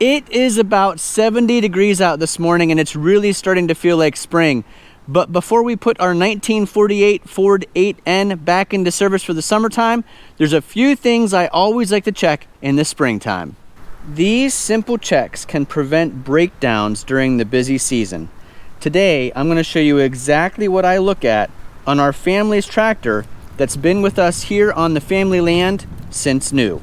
It is about 70 degrees out this morning and it's really starting to feel like spring. But before we put our 1948 Ford 8N back into service for the summertime, there's a few things I always like to check in the springtime. These simple checks can prevent breakdowns during the busy season. Today, I'm going to show you exactly what I look at on our family's tractor that's been with us here on the family land since new.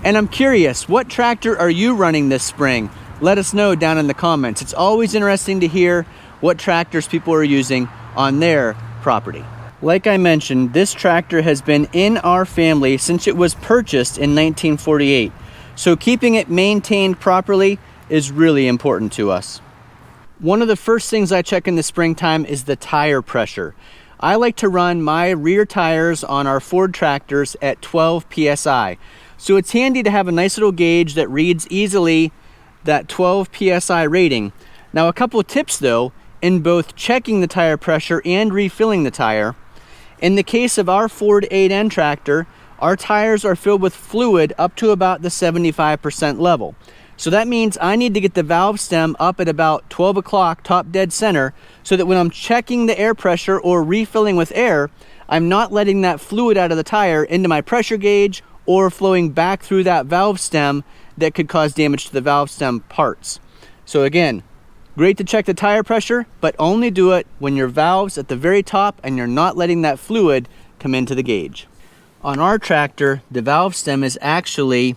And I'm curious, what tractor are you running this spring? Let us know down in the comments. It's always interesting to hear what tractors people are using on their property. Like I mentioned, this tractor has been in our family since it was purchased in 1948. So keeping it maintained properly is really important to us. One of the first things I check in the springtime is the tire pressure. I like to run my rear tires on our Ford tractors at 12 psi. So it's handy to have a nice little gauge that reads easily that 12 psi rating. Now, a couple of tips though, in both checking the tire pressure and refilling the tire. In the case of our Ford 8N tractor, our tires are filled with fluid up to about the 75% level. So that means I need to get the valve stem up at about 12 o'clock top dead center so that when I'm checking the air pressure or refilling with air, I'm not letting that fluid out of the tire into my pressure gauge or flowing back through that valve stem that could cause damage to the valve stem parts. So again, great to check the tire pressure, but only do it when your valve's at the very top and you're not letting that fluid come into the gauge. On our tractor, the valve stem is actually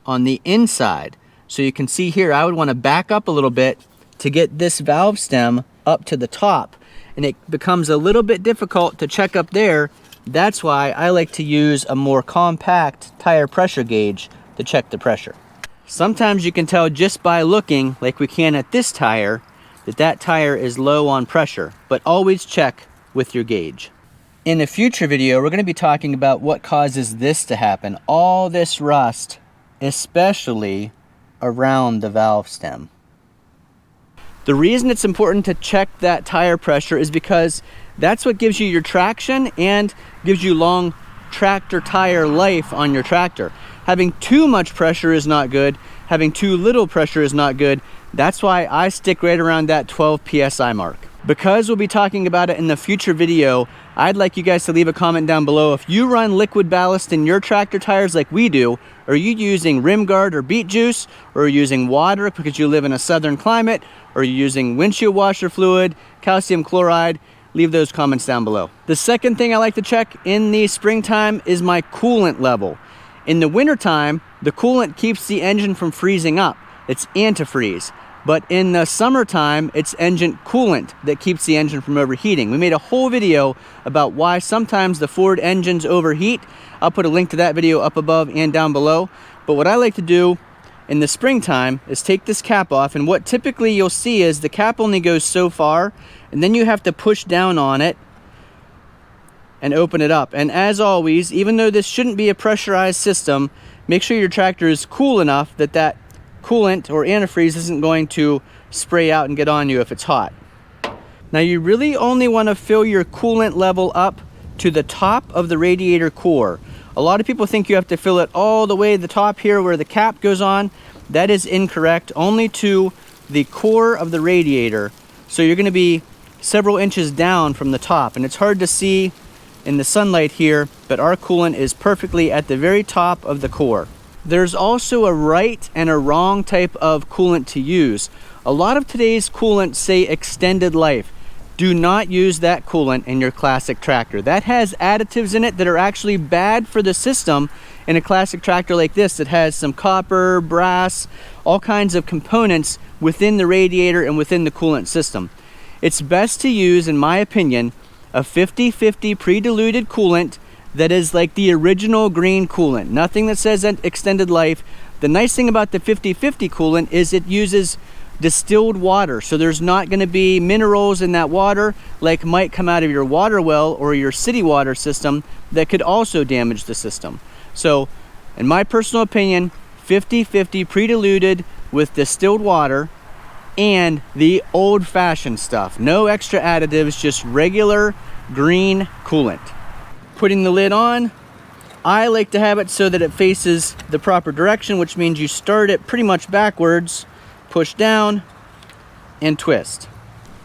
on the inside. So you can see here, I would want to back up a little bit to get this valve stem up to the top. And it becomes a little bit difficult to check up there. That's why I like to use a more compact tire pressure gauge to check the pressure. Sometimes you can tell just by looking, like we can at this tire, that that tire is low on pressure, but always check with your gauge. In a future video, we're going to be talking about what causes this to happen, all this rust, especially around the valve stem. The reason it's important to check that tire pressure is because that's what gives you your traction and gives you long tractor tire life on your tractor. Having too much pressure is not good. Having too little pressure is not good. That's why I stick right around that 12 psi mark. Because we'll be talking about it in the future video, I'd like you guys to leave a comment down below. If you run liquid ballast in your tractor tires like we do, are you using rim guard or beet juice, or are you using water because you live in a southern climate, or are you using windshield washer fluid, calcium chloride? Leave those comments down below. The second thing I like to check in the springtime is my coolant level. In the wintertime, the coolant keeps the engine from freezing up. It's antifreeze. But in the summertime, it's engine coolant that keeps the engine from overheating. We made a whole video about why sometimes the Ford engines overheat. I'll put a link to that video up above and down below. But what I like to do in the springtime is take this cap off, and what typically you'll see is the cap only goes so far, and then you have to push down on it and open it up. And as always, even though this shouldn't be a pressurized system, make sure your tractor is cool enough that that coolant or antifreeze isn't going to spray out and get on you if it's hot. Now you really only want to fill your coolant level up to the top of the radiator core. A lot of people think you have to fill it all the way to the top here where the cap goes on. That is incorrect, only to the core of the radiator. So you're going to be several inches down from the top, and it's hard to see in the sunlight here, but our coolant is perfectly at the very top of the core. There's also a right and a wrong type of coolant to use. A lot of today's coolants say extended life. Do not use that coolant in your classic tractor. That has additives in it that are actually bad for the system in a classic tractor like this that has some copper, brass, all kinds of components within the radiator and within the coolant system. It's best to use, in my opinion, a 50-50 pre-diluted coolant that is like the original green coolant. Nothing that says extended life. The nice thing about the 50-50 coolant is it uses distilled water, so there's not going to be minerals in that water like might come out of your water well or your city water system that could also damage the system. So in my personal opinion, 50-50 pre-diluted with distilled water and the old-fashioned stuff. No extra additives, just regular green coolant. Putting the lid on, I like to have it so that it faces the proper direction, which means you start it pretty much backwards, push down, and twist.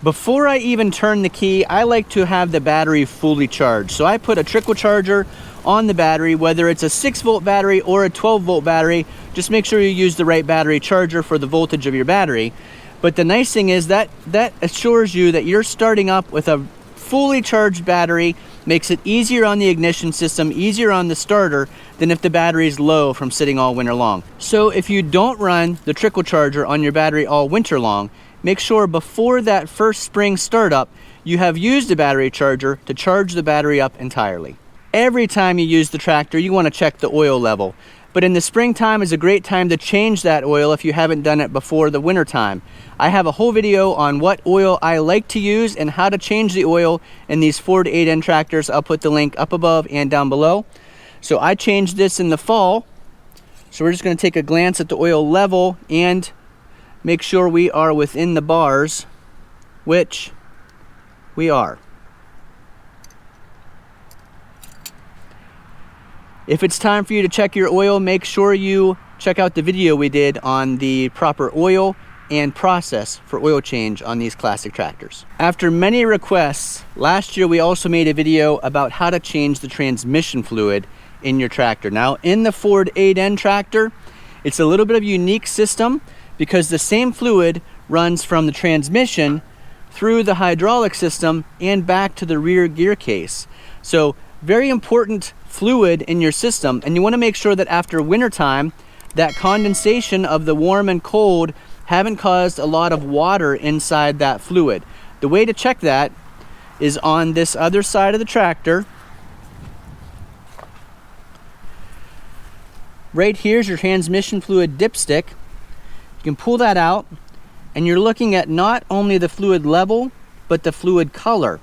Before I even turn the key, I like to have the battery fully charged. So I put a trickle charger on the battery, whether it's a 6-volt battery or a 12-volt battery. Just make sure you use the right battery charger for the voltage of your battery. But the nice thing is that assures you that you're starting up with a fully charged battery, makes it easier on the ignition system, easier on the starter than if the battery is low from sitting all winter long. So if you don't run the trickle charger on your battery all winter long, make sure before that first spring startup, you have used a battery charger to charge the battery up entirely. Every time you use the tractor, you want to check the oil level. But in the springtime is a great time to change that oil if you haven't done it before the winter time. I have a whole video on what oil I like to use and how to change the oil in these Ford 8N tractors. I'll put the link up above and down below. So I changed this in the fall. So we're just going to take a glance at the oil level and make sure we are within the bars, which we are. If it's time for you to check your oil, make sure you check out the video we did on the proper oil and process for oil change on these classic tractors. After many requests, last year we also made a video about how to change the transmission fluid in your tractor. Now in the Ford 8N tractor, it's a little bit of a unique system because the same fluid runs from the transmission through the hydraulic system and back to the rear gear case. So very important fluid in your system, and you want to make sure that after wintertime that condensation of the warm and cold haven't caused a lot of water inside that fluid. The way to check that is on this other side of the tractor. Right here's your transmission fluid dipstick. You can pull that out and you're looking at not only the fluid level but the fluid color.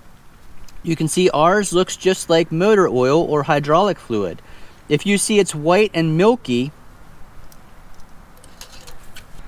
You can see ours looks just like motor oil or hydraulic fluid. If you see it's white and milky,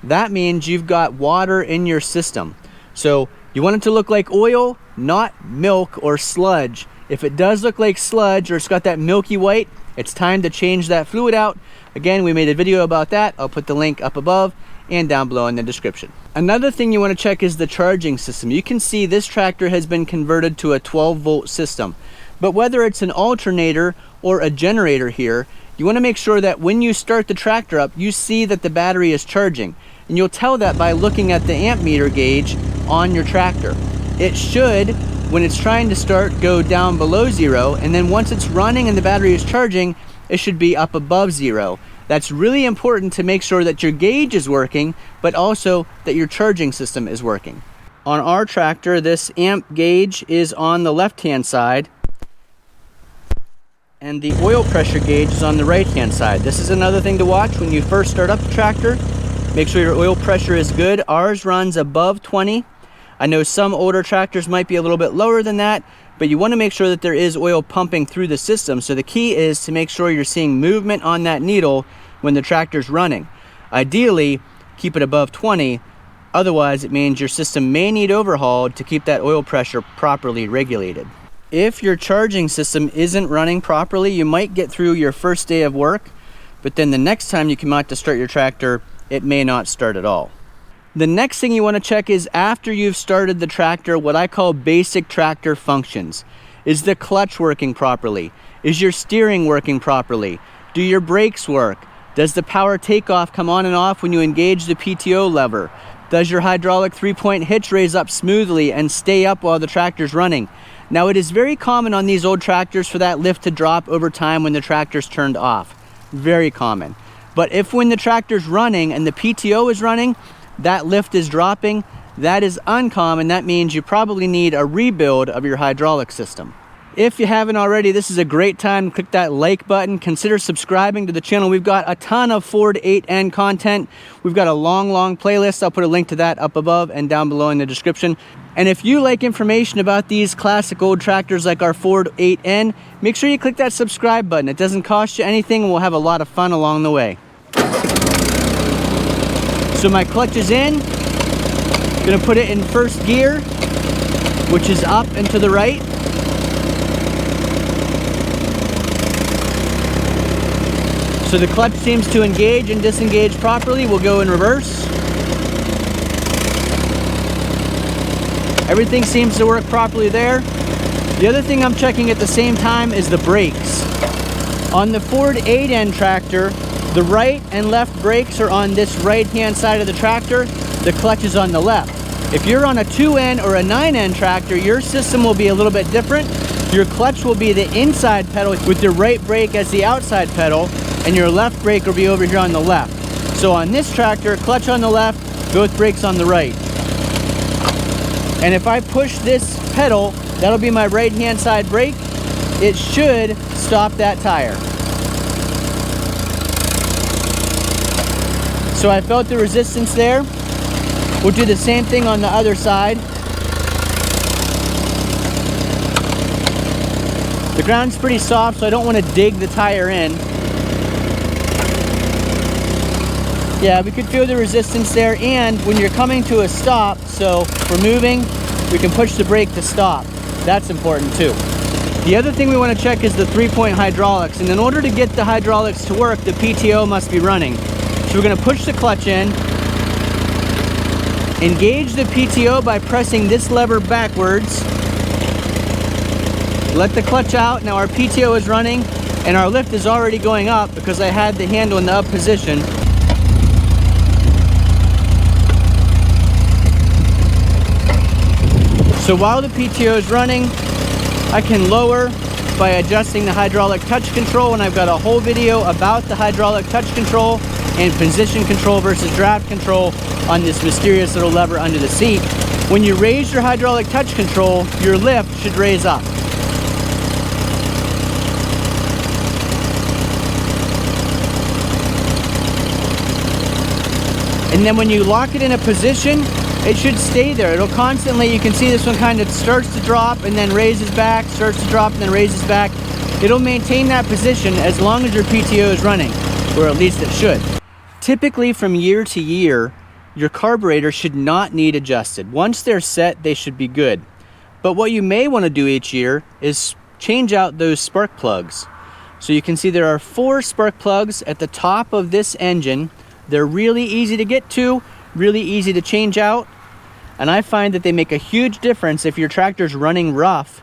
that means you've got water in your system. So you want it to look like oil, not milk or sludge. If it does look like sludge or it's got that milky white, it's time to change that fluid out. Again, we made a video about that. I'll put the link up above and down below in the description. Another thing you want to check is the charging system. You can see this tractor has been converted to a 12-volt system. But whether it's an alternator or a generator here, you want to make sure that when you start the tractor up, you see that the battery is charging. And you'll tell that by looking at the amp meter gauge on your tractor. It should, when it's trying to start, go down below 0, and then once it's running and the battery is charging, it should be up above 0. That's really important to make sure that your gauge is working, but also that your charging system is working. On our tractor, this amp gauge is on the left-hand side, and the oil pressure gauge is on the right-hand side. This is another thing to watch when you first start up the tractor. Make sure your oil pressure is good. Ours runs above 20. I know some older tractors might be a little bit lower than that, but you want to make sure that there is oil pumping through the system. So the key is to make sure you're seeing movement on that needle when the tractor's running. Ideally, keep it above 20. Otherwise, it means your system may need overhauled to keep that oil pressure properly regulated. If your charging system isn't running properly, you might get through your first day of work, but then the next time you come out to start your tractor, it may not start at all. The next thing you want to check is after you've started the tractor, what I call basic tractor functions. Is the clutch working properly? Is your steering working properly? Do your brakes work? Does the power takeoff come on and off when you engage the PTO lever? Does your hydraulic 3-point hitch raise up smoothly and stay up while the tractor's running? Now, it is very common on these old tractors for that lift to drop over time when the tractor's turned off. Very common. But if when the tractor's running and the PTO is running, that lift is dropping, that is uncommon. That means you probably need a rebuild of your hydraulic system. If you haven't already, this is a great time to click that like button. Consider subscribing to the channel. We've got a ton of Ford 8N content. We've got a long playlist. I'll put a link to that up above and down below in the description. And if you like information about these classic old tractors like our Ford 8N, make sure you click that subscribe button. It doesn't cost you anything, and we'll have a lot of fun along the way. So my clutch is in. Gonna put it in first gear, which is up and to the right. So the clutch seems to engage and disengage properly. We'll go in reverse. Everything seems to work properly there. The other thing I'm checking at the same time is the brakes. On the Ford 8N tractor, the right and left brakes are on this right-hand side of the tractor. The clutch is on the left. If you're on a 2N or a 9N tractor, your system will be a little bit different. Your clutch will be the inside pedal with your right brake as the outside pedal, and your left brake will be over here on the left. So on this tractor, clutch on the left, both brakes on the right. And if I push this pedal, that'll be my right-hand side brake. It should stop that tire. So I felt the resistance there. We'll do the same thing on the other side. The ground's pretty soft, so I don't want to dig the tire in. Yeah, we could feel the resistance there, and when you're coming to a stop, so if we're moving, we can push the brake to stop. That's important too. The other thing we want to check is the 3-point hydraulics, and in order to get the hydraulics to work, the PTO must be running. So we're going to push the clutch in, engage the PTO by pressing this lever backwards, let the clutch out. Now our PTO is running, and our lift is already going up because I had the handle in the up position. So while the PTO is running, I can lower by adjusting the hydraulic touch control, and I've got a whole video about the hydraulic touch control and position control versus draft control on this mysterious little lever under the seat. When you raise your hydraulic touch control, your lift should raise up. And then when you lock it in a position, it should stay there. It'll constantly, you can see this one kind of starts to drop and then raises back, starts to drop and then raises back. It'll maintain that position as long as your PTO is running, or at least it should. Typically from year to year, your carburetor should not need adjusted. Once they're set, they should be good. But what you may want to do each year is change out those spark plugs. So you can see there are 4 spark plugs at the top of this engine. They're really easy to get to, really easy to change out, and I find that they make a huge difference if your tractor's running rough.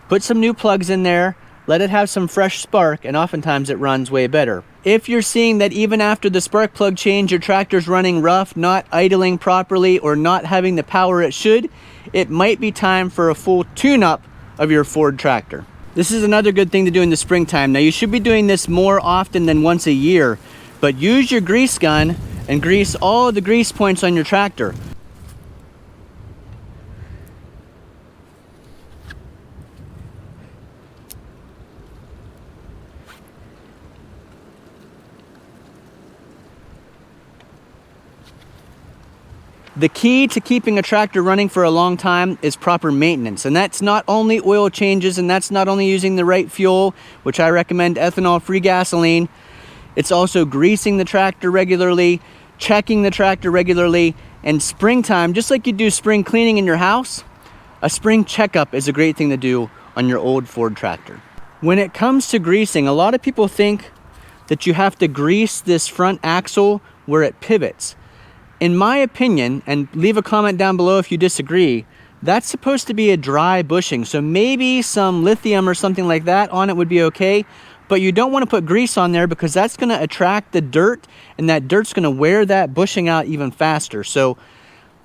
Put some new plugs in there, let it have some fresh spark, and oftentimes it runs way better. If you're seeing that even after the spark plug change, your tractor's running rough, not idling properly, or not having the power it should, it might be time for a full tune-up of your Ford tractor. This is another good thing to do in the springtime. Now you should be doing this more often than once a year, but use your grease gun and grease all of the grease points on your tractor. The key to keeping a tractor running for a long time is proper maintenance, and that's not only oil changes, and that's not only using the right fuel, which I recommend ethanol-free gasoline. It's also greasing the tractor regularly, checking the tractor regularly, and springtime, just like you do spring cleaning in your house, a spring checkup is a great thing to do on your old Ford tractor. When it comes to greasing, a lot of people think that you have to grease this front axle where it pivots. In my opinion, and leave a comment down below if you disagree, that's supposed to be a dry bushing, so maybe some lithium or something like that on it would be okay. But you don't want to put grease on there because that's going to attract the dirt, and that dirt's going to wear that bushing out even faster. So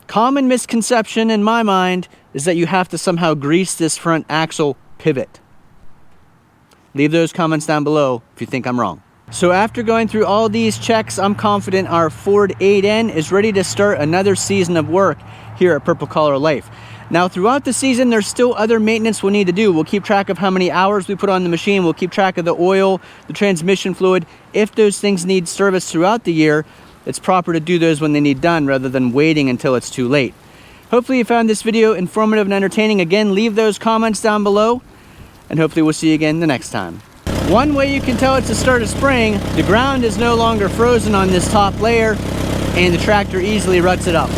common misconception in my mind is that you have to somehow grease this front axle pivot. Leave those comments down below if you think I'm wrong. So after going through all these checks, I'm confident our Ford 8N is ready to start another season of work here at Purple Collar Life. Now throughout the season, there's still other maintenance we'll need to do. We'll keep track of how many hours we put on the machine. We'll keep track of the oil, the transmission fluid. If those things need service throughout the year, it's proper to do those when they need done rather than waiting until it's too late. Hopefully you found this video informative and entertaining. Again, leave those comments down below, and hopefully we'll see you again the next time. One way you can tell it's the start of spring, the ground is no longer frozen on this top layer, and the tractor easily ruts it up.